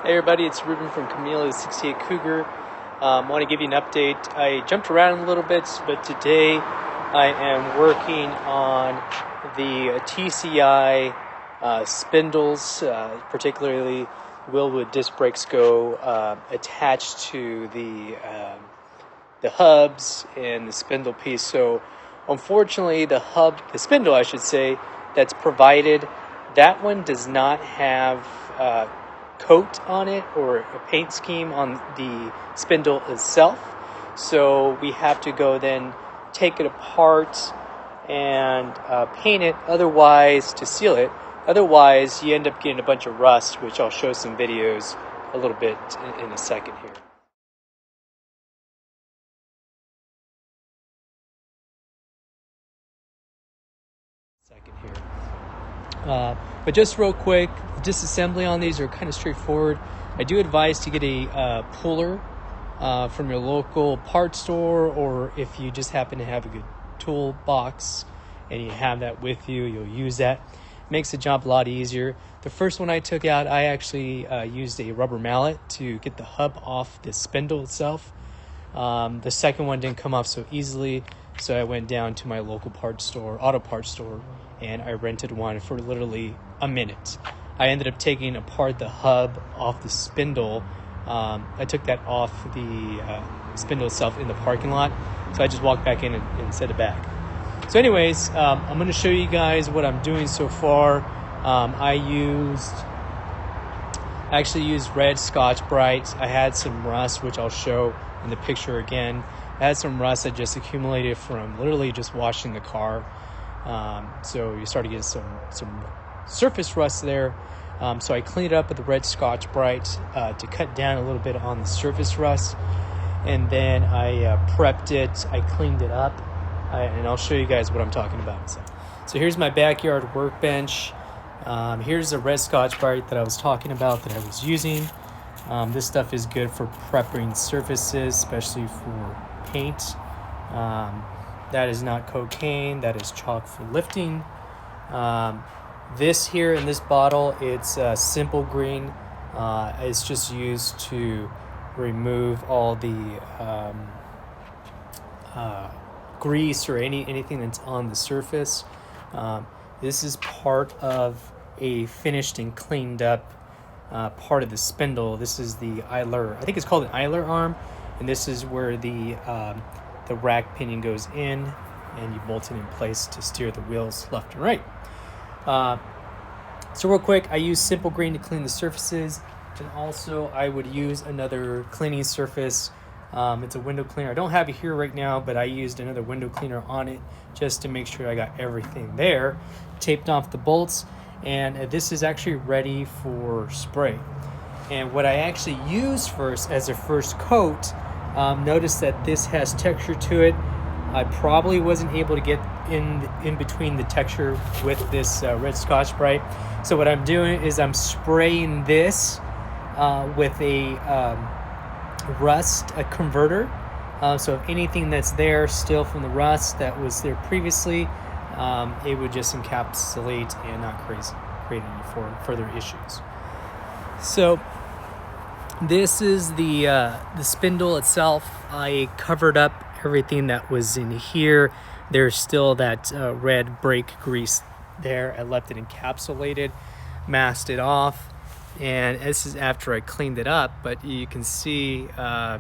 Hey everybody, it's Ruben from Camille's 68 Cougar. Want to give you an update. I jumped around a little bit, but today I am working on the TCI spindles, particularly Wilwood disc brakes go attached to the hubs and the spindle piece. So unfortunately the spindle I should say, that's provided, that one does not have coat on it or a paint scheme on the spindle itself, so we have to go then take it apart and paint it to seal it. Otherwise you end up getting a bunch of rust, which I'll show some videos a little bit in a second here. But just real quick, disassembly on these are kind of straightforward. I do advise to get a puller from your local parts store, or if you just happen to have a good toolbox and you have that with you, you'll use that. Makes the job a lot easier. The first one I took out, I actually used a rubber mallet to get the hub off the spindle itself. The second one didn't come off so easily, so I went down to my local auto parts store, and I rented one for literally a minute. I ended up taking apart the hub off the spindle. I took that off the spindle itself in the parking lot, so I just walked back in and set it back. So anyways, I'm going to show you guys what I'm doing so far. I actually used red Scotch-Brite. I had some rust, which I'll show in the picture again. I had some rust that just accumulated from literally just washing the car. So you start to get some surface rust there. So I cleaned it up with the red Scotch-Brite to cut down a little bit on the surface rust. And then I prepped it, I cleaned it up, and I'll show you guys what I'm talking about. So here's my backyard workbench. Here's the red Scotch-Brite that I was talking about that I was using. This stuff is good for prepping surfaces, especially for paint. That is not cocaine, that is chalk for lifting. This here in this bottle, it's simple green. It's just used to remove all the grease or anything that's on the surface. This is part of a finished and cleaned up part of the spindle. This is the idler, I think it's called an idler arm, and this is where the rack pinion goes in, and you bolt it in place to steer the wheels left and right. So real quick, I use simple green to clean the surfaces, and also I would use another cleaning surface. It's a window cleaner. I don't have it here right now, but I used another window cleaner on it just to make sure I got everything there. Taped off the bolts, and this is actually ready for spray. And what I actually use first as a first coat, notice that this has texture to it. I probably wasn't able to get in between the texture with this red Scotch-Brite. So what I'm doing is I'm spraying this with a rust converter. So if anything that's there still from the rust that was there previously, it would just encapsulate and not create any further issues. So this is the spindle itself. I covered up everything that was in here. There's still that red brake grease there. I left it encapsulated, masked it off, and this is after I cleaned it up, but you can see I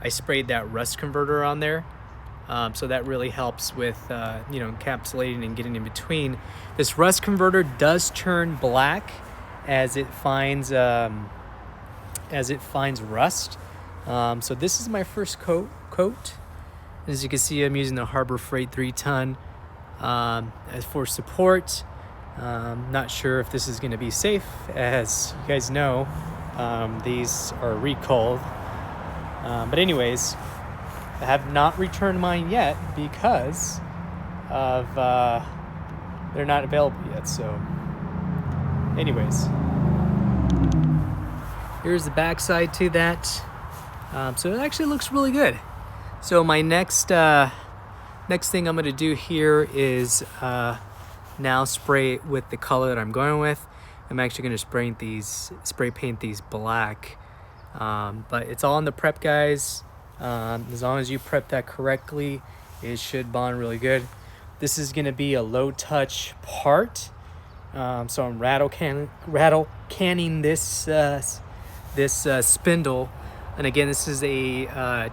sprayed that rust converter on there. So that really helps with encapsulating and getting in between. This rust converter does turn black as it finds rust. So this is my first coat. As you can see, I'm using the Harbor Freight 3-ton as for support. Not sure if this is going to be safe. As you guys know, these are recalled. But anyways, I have not returned mine yet because of they're not available yet. So anyways, here's the backside to that. So it actually looks really good. So my next thing I'm going to do here is now spray it with the color that I'm going with. I'm actually going to spray paint these black. But it's all in the prep, guys. As long as you prep that correctly, it should bond really good. This is going to be a low touch part. So I'm rattle canning this spindle, and again, this is a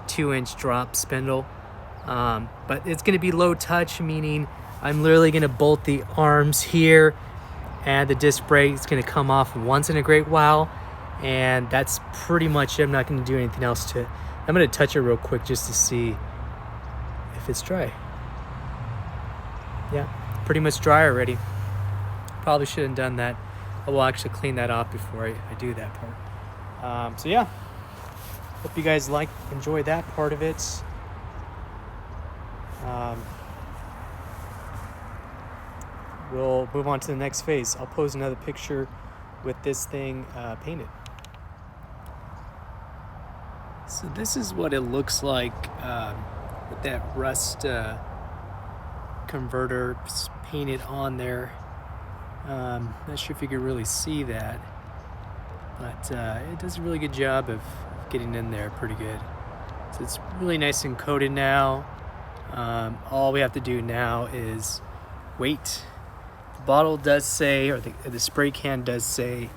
2-inch drop spindle, but it's going to be low touch, meaning I'm literally going to bolt the arms here, and the disc brake is going to come off once in a great while, and that's pretty much it. I'm not going to do anything else to it. I'm going to touch it real quick just to see if it's dry. Yeah, pretty much dry already. Probably should have done that. I will actually clean that off before I do that part. So yeah, hope you guys enjoy that part of it. We'll move on to the next phase. I'll pose another picture with this thing painted. So this is what it looks like with that rust converter painted on there. Not sure if you can really see that, but it does a really good job of getting in there pretty good. So it's really nice and coated now. All we have to do now is wait. The bottle does say, or the spray can does say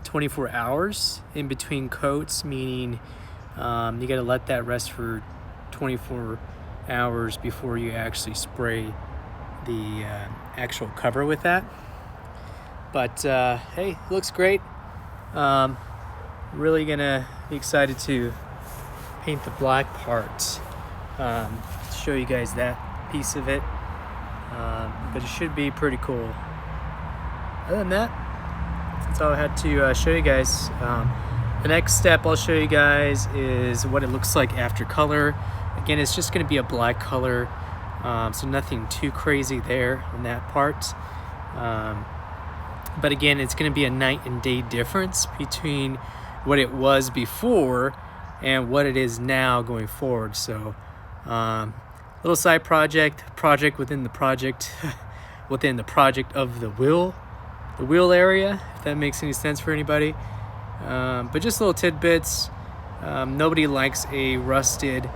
24 hours in between coats, meaning you got to let that rest for 24 hours before you actually spray the actual cover with that. But hey, looks great. Really gonna be excited to paint the black part. Show you guys that piece of it, but it should be pretty cool. Other than that, that's all I had to show you guys. The next step I'll show you guys is what it looks like after color. Again, it's just gonna be a black color. So nothing too crazy there on that part. But again, it's going to be a night and day difference between what it was before and what it is now going forward. So little side project within the project, within the project of the wheel area, if that makes any sense for anybody. But just little tidbits. Nobody likes a rusted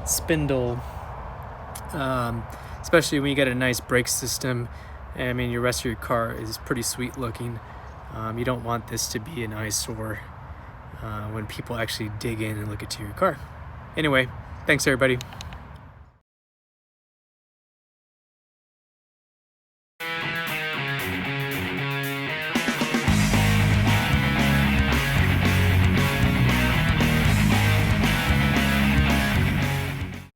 spindle, especially when you got a nice brake system. I mean, your rest of your car is pretty sweet looking. You don't want this to be an eyesore when people actually dig in and look into your car. Anyway, thanks everybody.